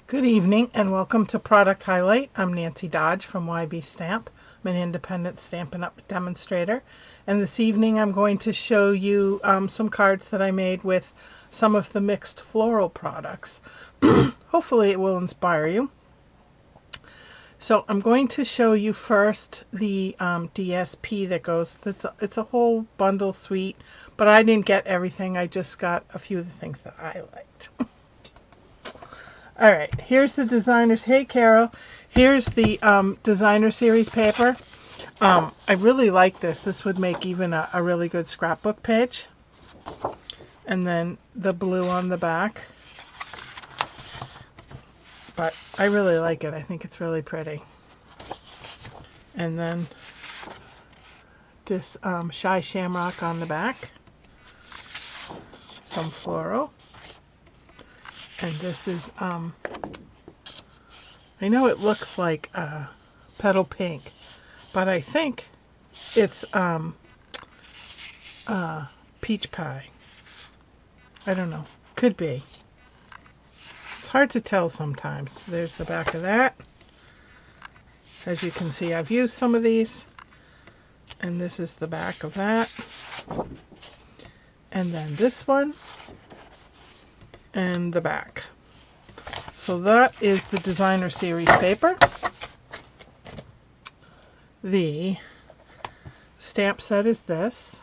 Good evening and welcome to Product Highlight. I'm Nancy Dodge from YB Stamp. I'm an independent Stampin' Up! Demonstrator. And this evening I'm going to show you some cards that I made with some of the mixed floral products. Hopefully it will inspire you. So I'm going to show you first the DSP that goes. It's a whole bundle suite, but I didn't get everything. I just got a few of the things that I liked. All right, here's the designers. Hey, Carol. Here's the designer series paper. I really like this. This would make even a really good scrapbook page. And then the blue on the back. But I really like it. I think it's really pretty. And then this Shy Shamrock on the back. Some floral. And this is, I know it looks like petal pink, but I think it's peach pie. I don't know. Could be. It's hard to tell sometimes. There's the back of that. As you can see, I've used some of these. And this is the back of that. And then this one. And the back. So that is the designer series paper. The stamp set is this.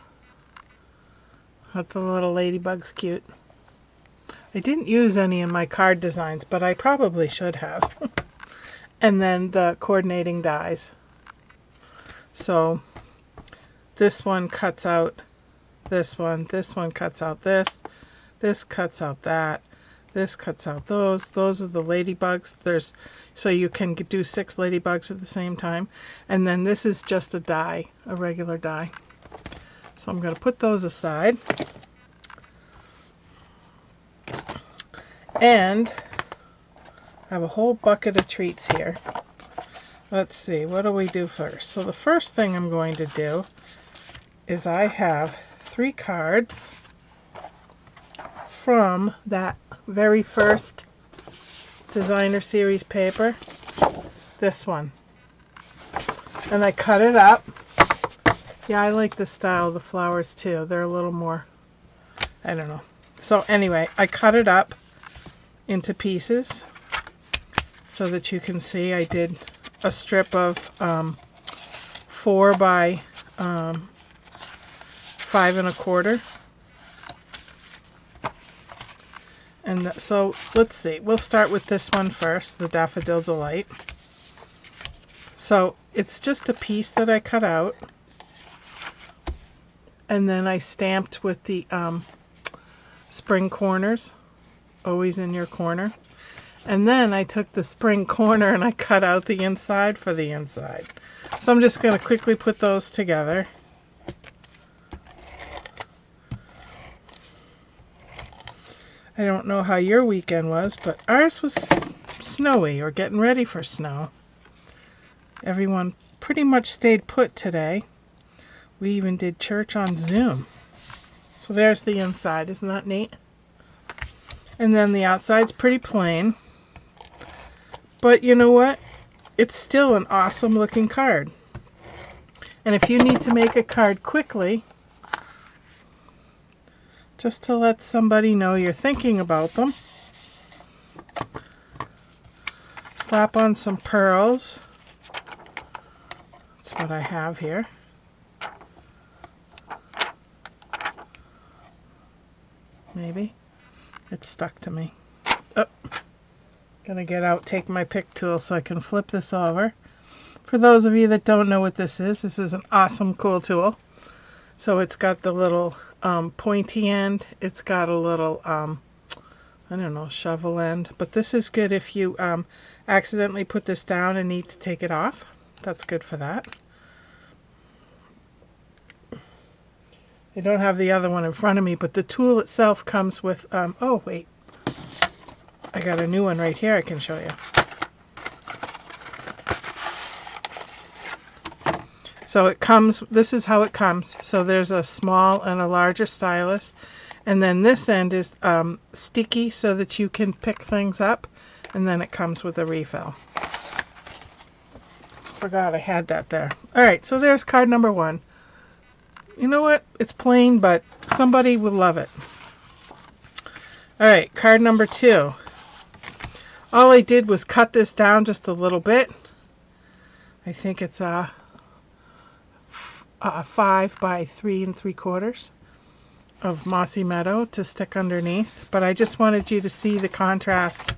With the little ladybugs cute. I didn't use any in my card designs, but I probably should have. And then the coordinating dies. So this one cuts out this one cuts out this cuts out that, this cuts out those are the ladybugs. So you can do 6 ladybugs at the same time. And then this is just a die, a regular die. So I'm going to put those aside. And I have a whole bucket of treats here. Let's see, what do we do first? So the first thing I'm going to do is I have 3 cards from that very first designer series paper. This one. And I cut it up. Yeah, I like the style of the flowers too. They're a little more, I don't know. So anyway, I cut it up into pieces so that you can see I did a strip of 4 by 5 1/4. And so let's see, we'll start with this one first, the Daffodil Delight. So it's just a piece that I cut out, and then I stamped with the spring corners, always in your corner. And then I took the spring corner and I cut out the inside for the inside. So I'm just going to quickly put those together. I don't know how your weekend was, but ours was snowy or getting ready for snow. Everyone pretty much stayed put today. We even did church on Zoom. So there's the inside. Isn't that neat? And then the outside's pretty plain. But you know what? It's still an awesome looking card. And if you need to make a card quickly, just to let somebody know you're thinking about them, slap on some pearls. That's what I have here. Maybe. It's stuck to me. Oh. Gonna get out, take my pick tool so I can flip this over. For those of you that don't know what this is an awesome, cool tool. So it's got the little pointy end. It's got a little, I don't know, shovel end. But this is good if you accidentally put this down and need to take it off. That's good for that. I don't have the other one in front of me, but the tool itself comes with, oh wait, I got a new one right here I can show you. So it comes, this is how it comes. So there's a small and a larger stylus. And then this end is sticky so that you can pick things up and then it comes with a refill. Forgot I had that there. Alright, so there's card number 1. You know what? It's plain, but somebody would love it. Alright, card number 2. All I did was cut this down just a little bit. I think it's a 5 by 3 3/4 of Mossy Meadow to stick underneath. But I just wanted you to see the contrast.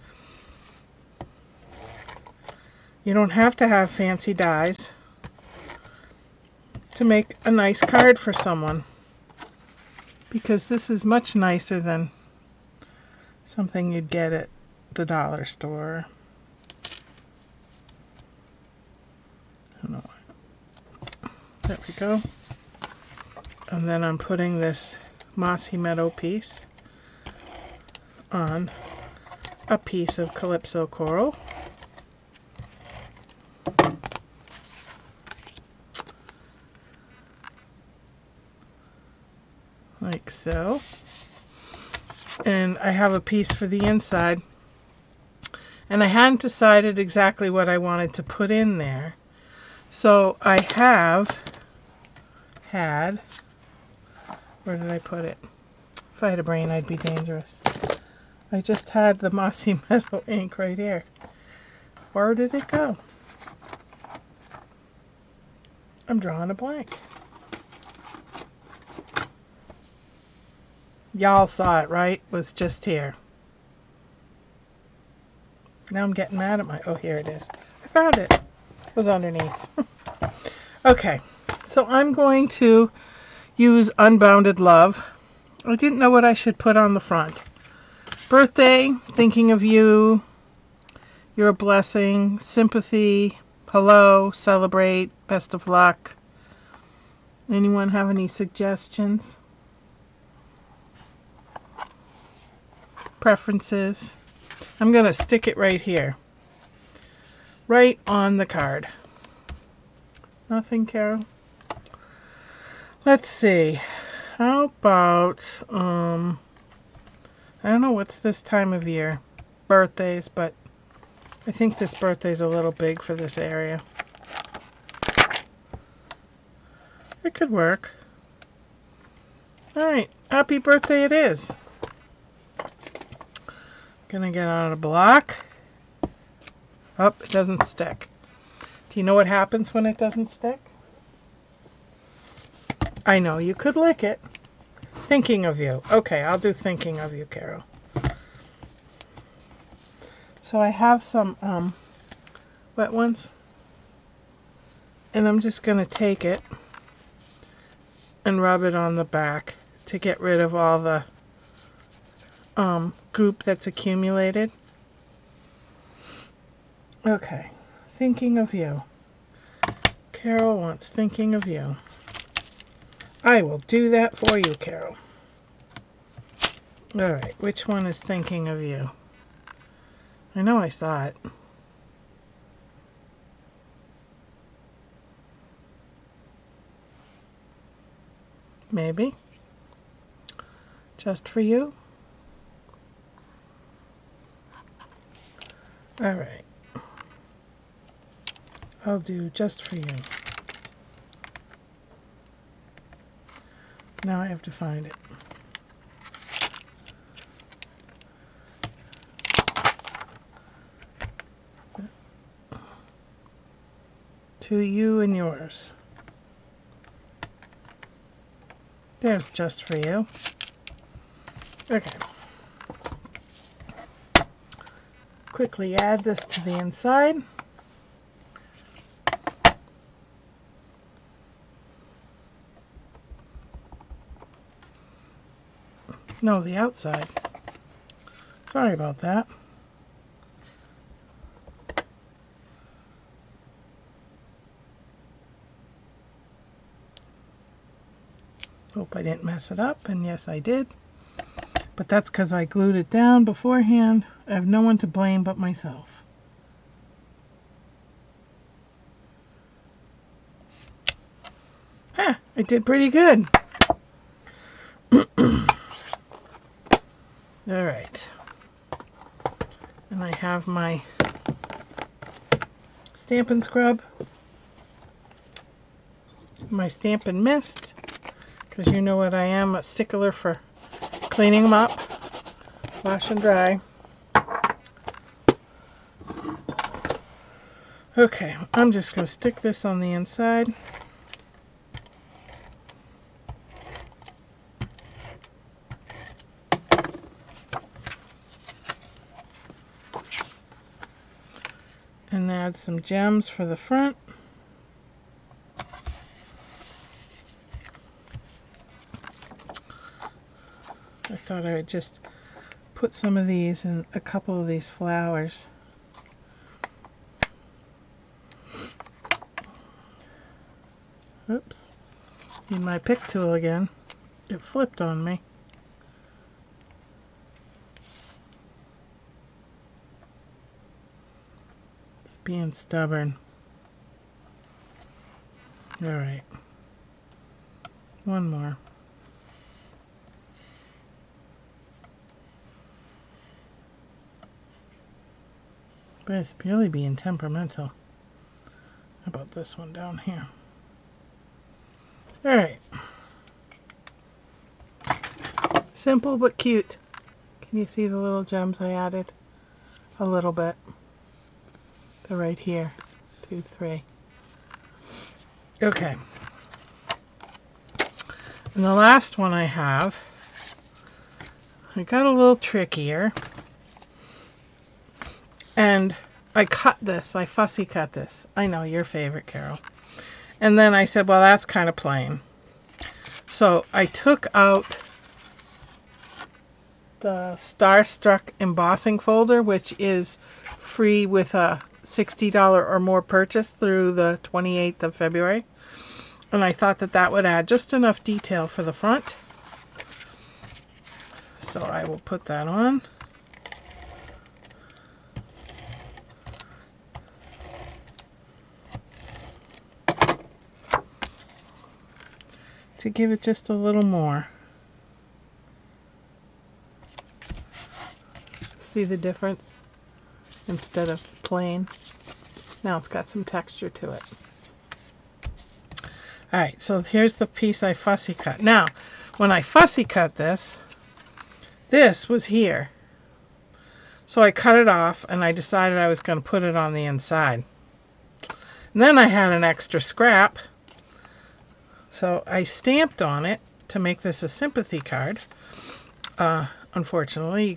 You don't have to have fancy dies to make a nice card for someone, because this is much nicer than something you'd get at the dollar store. I don't know. There we go. And then I'm putting this Mossy Meadow piece on a piece of Calypso coral. Like so. And I have a piece for the inside. And I hadn't decided exactly what I wanted to put in there. So I have had, where did I put it? If I had a brain, I'd be dangerous. I just had the Mossy Meadow ink right here. Where did it go? I'm drawing a blank. Y'all saw it, right? It was just here. Now I'm getting mad at my... Oh, here it is. I found it. It was underneath. Okay, so I'm going to use Unbounded Love. I didn't know what I should put on the front. Birthday, thinking of you, you're a blessing, sympathy, hello, celebrate, best of luck. Anyone have any suggestions? Preferences? I'm going to stick it right here. Right on the card. Nothing, Carol? Let's see. How about, I don't know what's this time of year. Birthdays, but I think this birthday's a little big for this area. It could work. Alright, happy birthday it is. Gonna get on a block. Oh, it doesn't stick. Do you know what happens when it doesn't stick? I know, you could lick it. Thinking of you. Okay, I'll do thinking of you, Carol. So I have some wet ones. And I'm just gonna take it and rub it on the back to get rid of all the goop that's accumulated. Okay, thinking of you. Carol wants thinking of you. I will do that for you, Carol. Alright, which one is thinking of you? I know I saw it. Maybe. Just for you? Alright. I'll do just for you. Now I have to find it. To you and yours. There's just for you. Okay. Quickly add this to the inside. No, the outside. Sorry about that. Hope I didn't mess it up, and yes I did. But that's because I glued it down beforehand. I have no one to blame but myself. Huh, I did pretty good. Alright. And I have my Stampin' Scrub, my Stampin' Mist, because you know what I am, a stickler for cleaning them up, wash and dry. Okay, I'm just going to stick this on the inside. And add some gems for the front. I thought I would just put some of these in a couple of these flowers. Oops. Need my pick tool again. It flipped on me. It's being stubborn. Alright. One more. But it's really being temperamental. How about this one down here? Alright. Simple but cute. Can you see the little gems I added? A little bit. They're right here. 2, 3. Okay. And the last one I have, I got a little trickier. And I cut this. I fussy cut this. I know, your favorite, Carol. And then I said, well, that's kind of plain. So I took out the Starstruck embossing folder, which is free with a $60 or more purchase through the 28th of February. And I thought that that would add just enough detail for the front. So I will put that on. To give it just a little more. See the difference? Instead of plain, now it's got some texture to it. Alright, so here's the piece I fussy cut. Now, when I fussy cut this, this was here. So I cut it off and I decided I was going to put it on the inside. And then I had an extra scrap. So I stamped on it to make this a sympathy card. Unfortunately,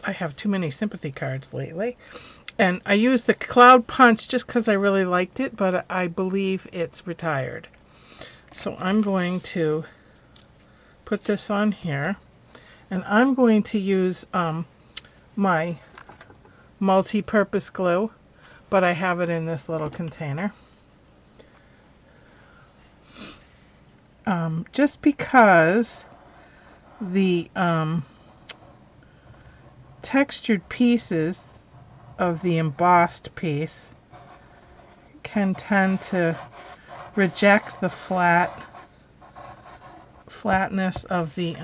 I have too many sympathy cards lately. And I used the Cloud Punch just because I really liked it, but I believe it's retired. So I'm going to put this on here. And I'm going to use my multi-purpose glue, but I have it in this little container. Just because the textured pieces of the embossed piece can tend to reject the flatness of the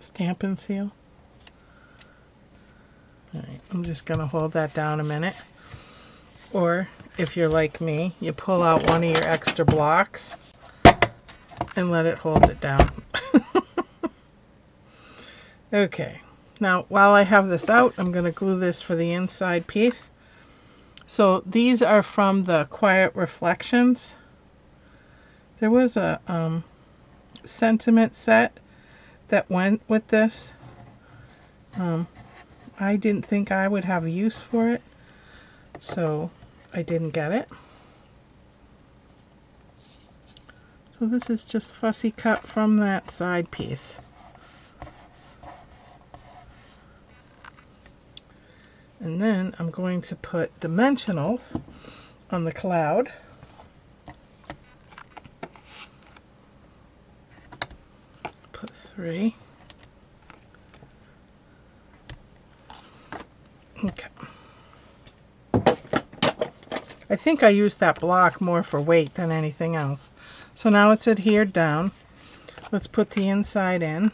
Stampin' Seal. All right, I'm just going to hold that down a minute. Or if you're like me, you pull out one of your extra blocks and let it hold it down. Okay, now while I have this out, I'm going to glue this for the inside piece. So these are from the Quiet Reflections. There was a sentiment set that went with this. I didn't think I would have a use for it, so I didn't get it. So this is just fussy cut from that side piece. And then I'm going to put dimensionals on the cloud. Put 3. Okay. I think I used that block more for weight than anything else. So now it's adhered down. Let's put the inside in.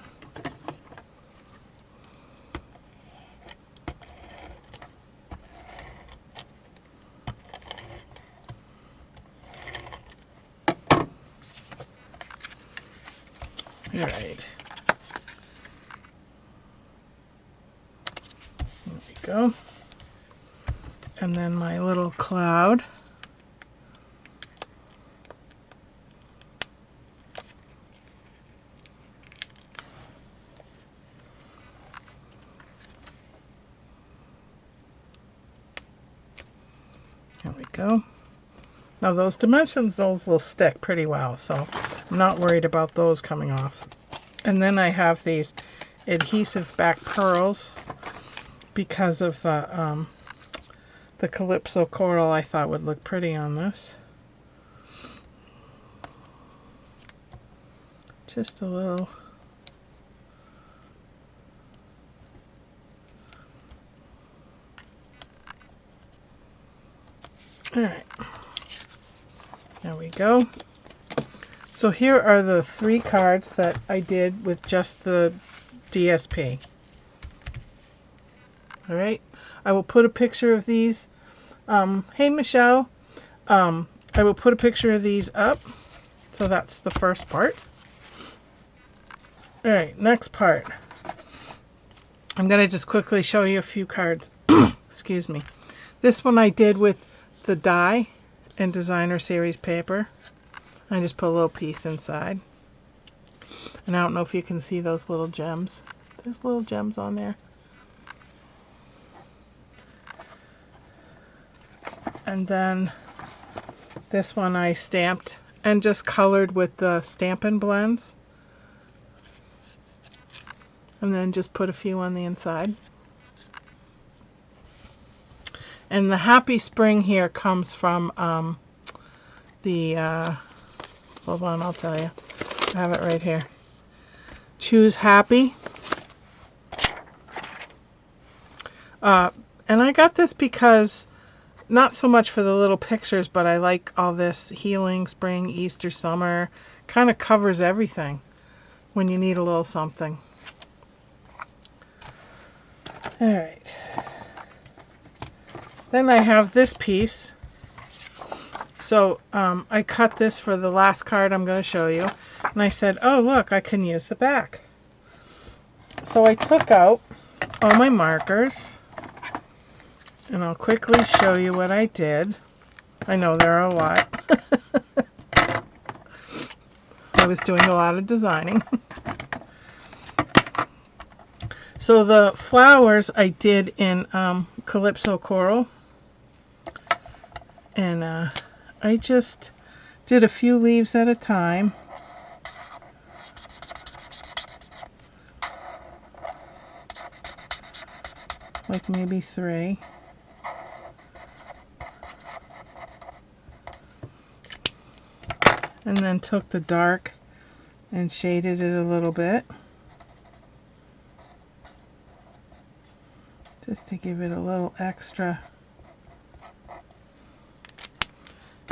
All right. There we go. And then my little cloud. There we go. Now those dimensions, those will stick pretty well, so I'm not worried about those coming off. And then I have these adhesive back pearls because of the Calypso coral. I thought would look pretty on this. Just a little. All right. There we go. So here are the 3 cards that I did with just the DSP. All right. I will put a picture of these. Hey, Michelle. I will put a picture of these up. So that's the first part. All right, next part. I'm going to just quickly show you a few cards. Excuse me. This one I did with the die and designer series paper. I just put a little piece inside. And I don't know if you can see those little gems. There's little gems on there. And then this one I stamped and just colored with the Stampin' Blends. And then just put a few on the inside. And the Happy Spring here comes from hold on, I'll tell you. I have it right here. Choose Happy. And I got this because, not so much for the little pictures, but I like all this healing, spring, Easter, summer. Kind of covers everything when you need a little something. All right. Then I have this piece. So I cut this for the last card I'm going to show you. And I said, oh, look, I can use the back. So I took out all my markers. And I'll quickly show you what I did. I know there are a lot. I was doing a lot of designing. So the flowers I did in Calypso Coral. And I just did a few leaves at a time. Like maybe 3. And then took the dark and shaded it a little bit. Just to give it a little extra.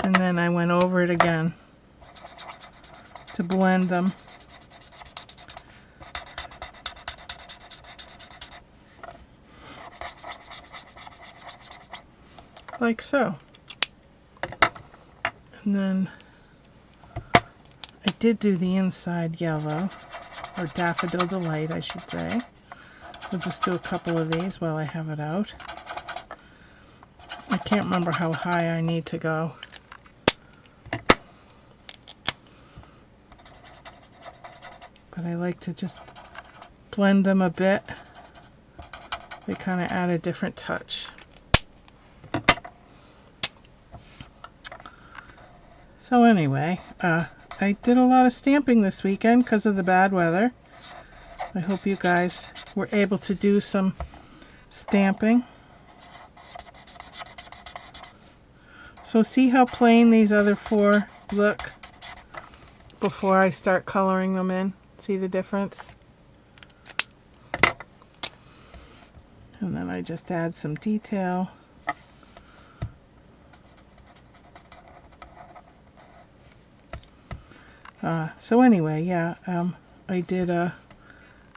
And then I went over it again to blend them. Like so. And then I did do the inside yellow, or Daffodil Delight, I should say. We'll just do a couple of these while I have it out. I can't remember how high I need to go. But I like to just blend them a bit. They kind of add a different touch. So anyway, I did a lot of stamping this weekend because of the bad weather. I hope you guys were able to do some stamping. So see how plain these other 4 look before I start coloring them in? See the difference? And then I just add some detail. So anyway, yeah, I did a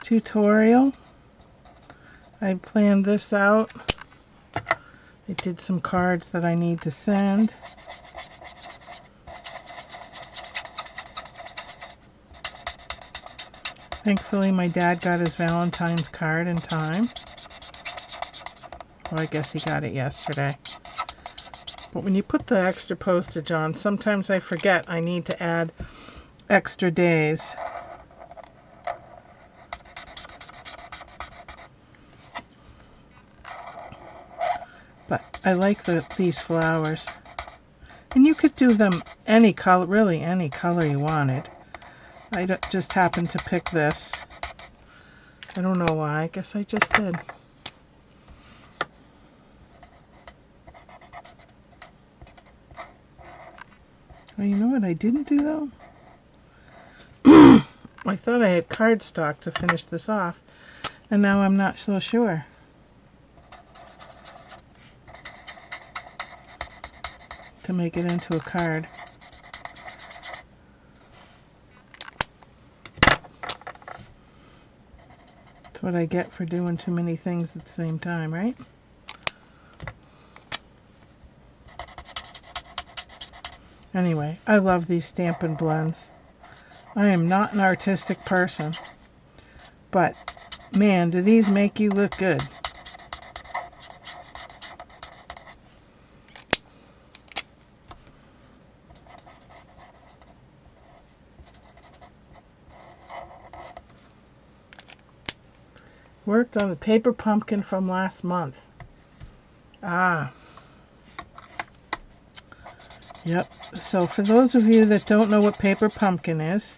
tutorial. I planned this out. I did some cards that I need to send. Thankfully, my dad got his Valentine's card in time. Well, I guess he got it yesterday. But when you put the extra postage on, sometimes I forget I need to add extra days. But I like these flowers. And you could do them any color, really any color you wanted. I just happened to pick this. I don't know why. I guess I just did. Oh, you know what I didn't do though? I thought I had cardstock to finish this off, and now I'm not so sure. To make it into a card. That's what I get for doing too many things at the same time, right? Anyway, I love these Stampin' Blends. I am not an artistic person, but man, do these make you look good. Worked on the paper pumpkin from last month. Ah. Yep. So for those of you that don't know what paper pumpkin is,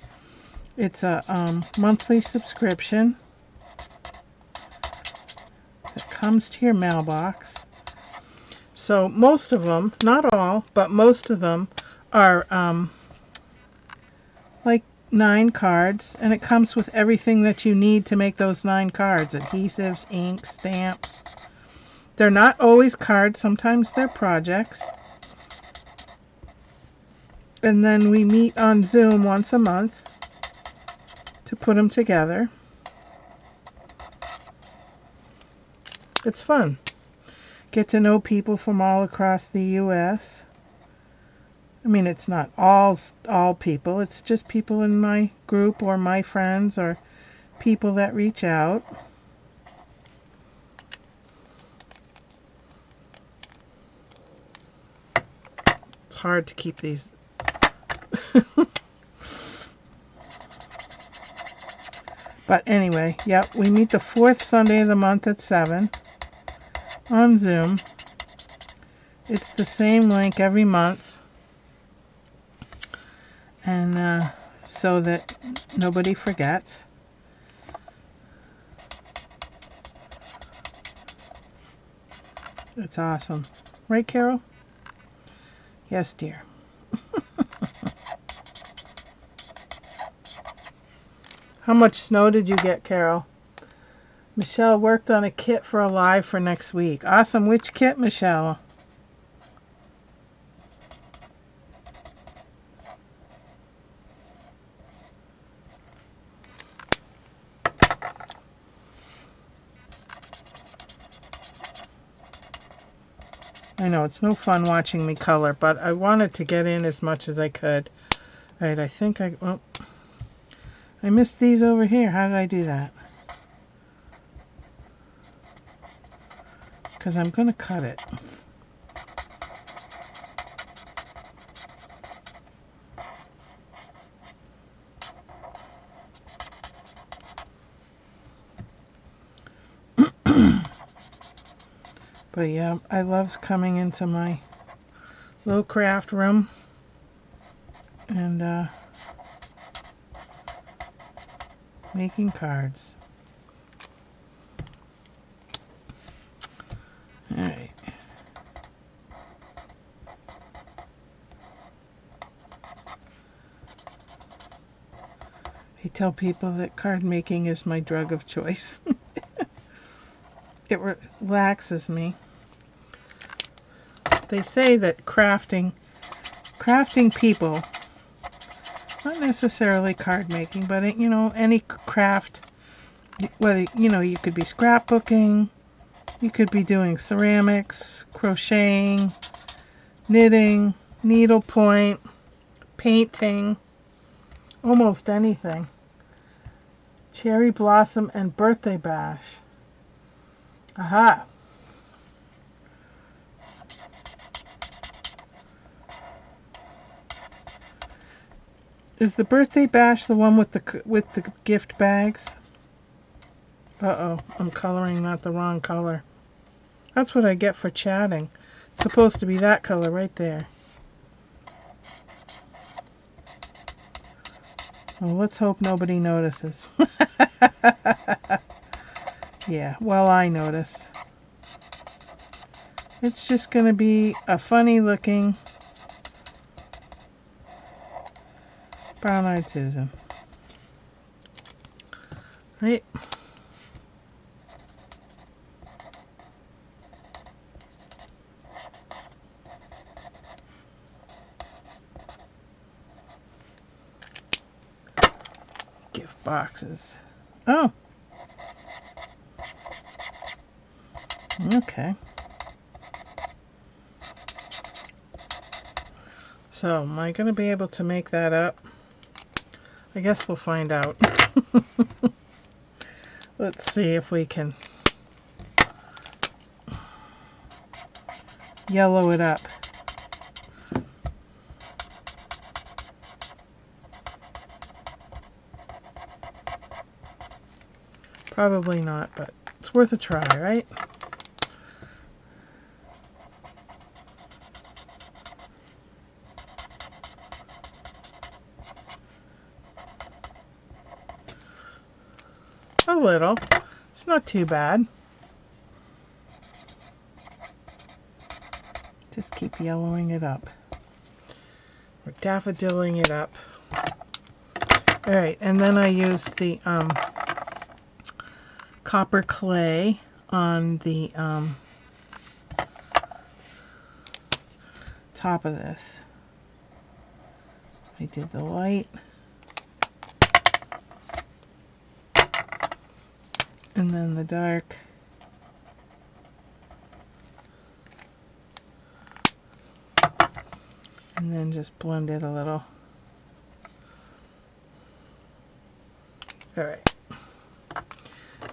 it's a monthly subscription that comes to your mailbox. So most of them, not all, but most of them are like 9 cards, and it comes with everything that you need to make those 9 cards. Adhesives, ink, stamps. They're not always cards, sometimes they're projects. And then we meet on Zoom once a month to put them together. It's fun. Get to know people from all across the U.S. I mean, it's not all people. It's just people in my group or my friends or people that reach out. It's hard to keep these. But anyway, yep, we meet the 4th Sunday of the month at 7 on Zoom. It's the same link every month. And so that nobody forgets. It's awesome. Right, Carol? Yes, dear. How much snow did you get, Carol? Michelle worked on a kit for a live for next week. Awesome. Which kit, Michelle? I know, it's no fun watching me color, but I wanted to get in as much as I could. Alright, I think I missed these over here. How did I do that? Because I'm going to cut it. But yeah, I love coming into my little craft room and making cards. Alright. I tell people that card making is my drug of choice. It relaxes me. They say that crafting people, not necessarily card making, but any craft, whether you could be scrapbooking, you could be doing ceramics, crocheting, knitting, needlepoint, painting, almost anything. Cherry Blossom and Birthday Bash. Aha! Is the Birthday Bash the one with the gift bags? Uh-oh, I'm coloring not the wrong color. That's what I get for chatting. It's supposed to be that color right there. Well, let's hope nobody notices. Yeah, well, I notice. It's just going to be a funny looking brown-eyed Susan. Right? Gift boxes. Oh. Okay. So, am I going to be able to make that up? I guess we'll find out. Let's see if we can yellow it up. Probably not, but it's worth a try, right? A little. It's not too bad. Just keep yellowing it up. Or daffodiling it up. Alright, and then I used the copper clay on the top of this. I did the light. And then the dark. And then just blend it a little. Alright.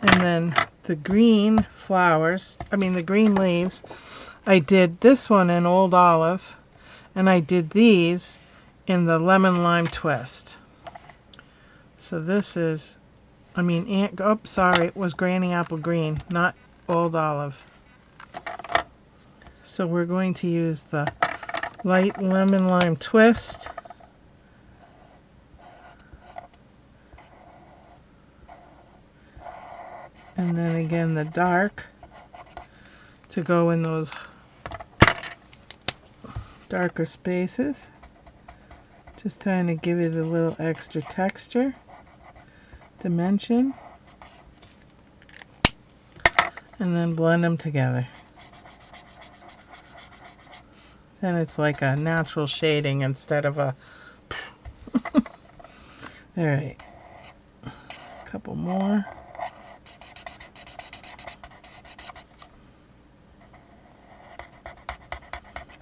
And then the green flowers, the green leaves, I did this one in Old Olive, and I did these in the Lemon Lime Twist. So this is, sorry, it was Granny Apple Green, not Old Olive. So we're going to use the light Lemon Lime Twist. And then again the dark to go in those darker spaces. Just trying to give it a little extra texture, dimension, and then blend them together. Then it's like a natural shading instead of a... Alright, a couple more.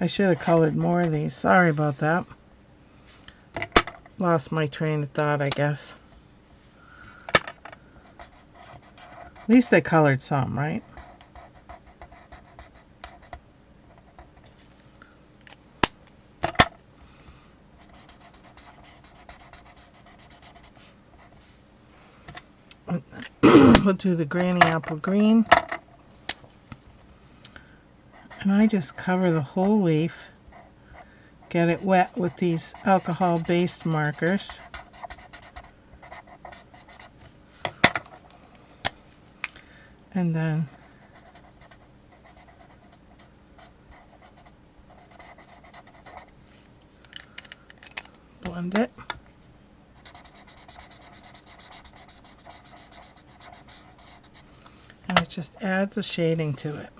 I should have colored more of these. Sorry about that. Lost my train of thought, I guess. At least I colored some, right? We'll do the Granny Apple Green. And I just cover the whole leaf, get it wet with these alcohol-based markers. And then blend it. And it just adds a shading to it.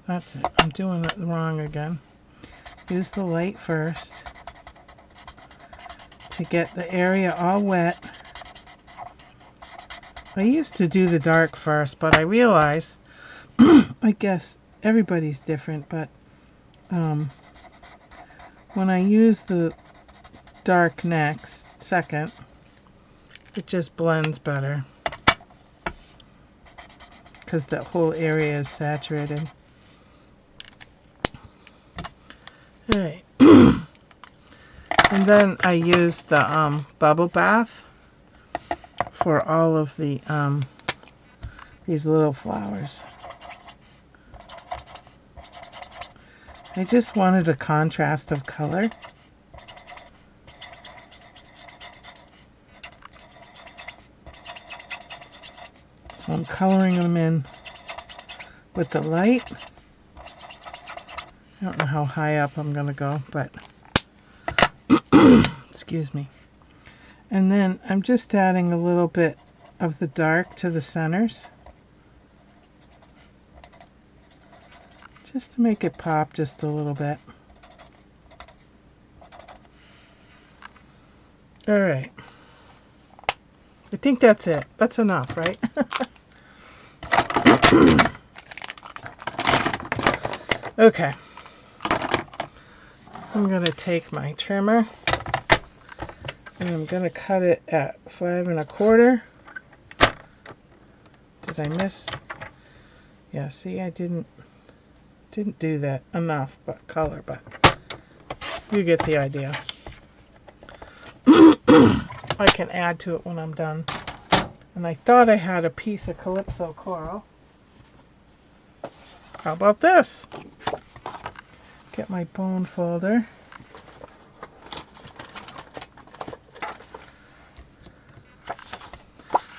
That's it. I'm doing it wrong again. Use the light first to get the area all wet. I used to do the dark first, but I realized, I guess everybody's different, but when I use the dark next, second, it just blends better because that whole area is saturated. Alright. And then I use the bubble bath for all of the these little flowers. I just wanted a contrast of color. So I'm coloring them in with the light. I don't know how high up I'm going to go, but excuse me. And then I'm just adding a little bit of the dark to the centers, just to make it pop just a little bit. All right. I think that's it. That's enough, right? Okay. I'm going to take my trimmer and I'm going to cut it at 5 1/4. Did I miss? Yeah, see, I didn't do that enough, but color, but you get the idea. I can add to it when I'm done. And I thought I had a piece of Calypso coral. How about this? Get my bone folder.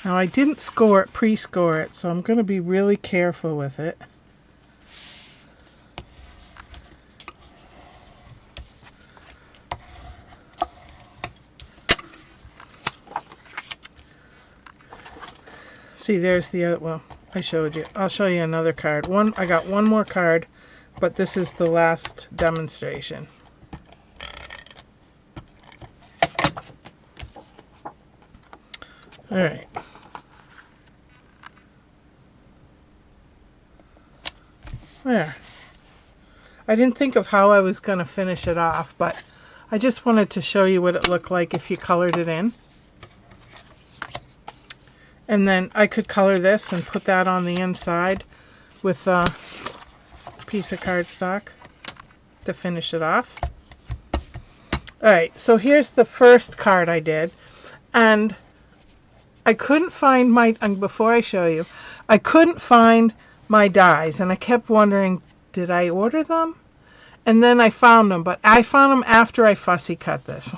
Now I didn't score it, pre-score it, so I'm going to be really careful with it. See, there's the other, well, I showed you. I'll show you another card. I got one more card, but this is the last demonstration. All right. There. I didn't think of how I was going to finish it off, but I just wanted to show you what it looked like if you colored it in. And then I could color this and put that on the inside with a piece of cardstock to finish it off. Alright, so here's the first card I did. And I couldn't find my, before I show you, I couldn't find my dies. And I kept wondering, did I order them? And then I found them, but I found them after I fussy cut this.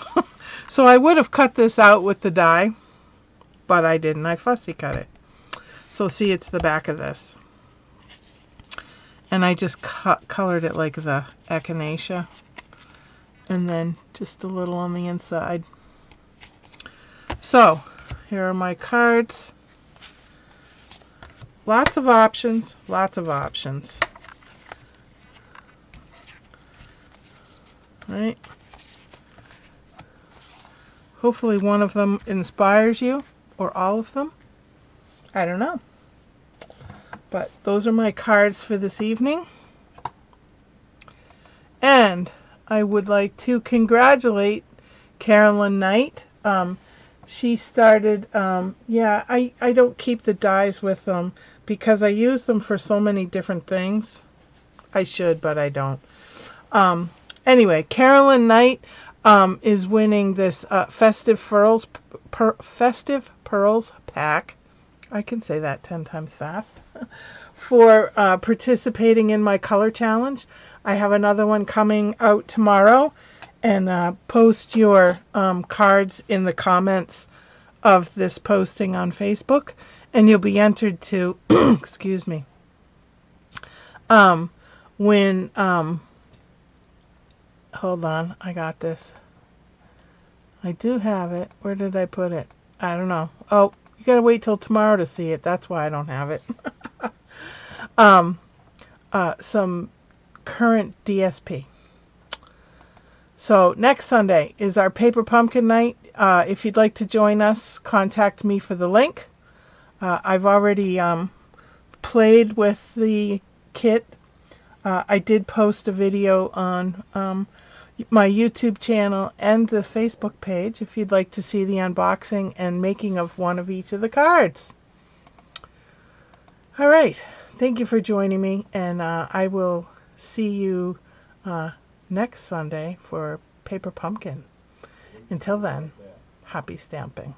So I would have cut this out with the die, but I didn't. I fussy cut it. So see, it's the back of this. And I just colored it like the echinacea. And then just a little on the inside. So, here are my cards. Lots of options, lots of options. Right? Hopefully one of them inspires you. Or all of them. I don't know. But those are my cards for this evening. And I would like to congratulate Carolyn Knight. She started, yeah, I don't keep the dies with them because I use them for so many different things. I should, but I don't. Anyway, Carolyn Knight is winning this Festive Pearls pack. I can say that 10 times fast. For participating in my color challenge. I have another one coming out tomorrow. And post your cards in the comments of this posting on Facebook. And you'll be entered to, excuse me, win, hold on, I got this. I do have it. Where did I put it? I don't know. Oh, you gotta wait till tomorrow to see it. That's why I don't have it. Some current DSP. So next Sunday is our Paper Pumpkin Night. If you'd like to join us, contact me for the link. I've already played with the kit. I did post a video on my YouTube channel and the Facebook page if you'd like to see the unboxing and making of one of each of the cards. All right, thank you for joining me, and I will see you next Sunday for Paper Pumpkin. Until then, happy stamping.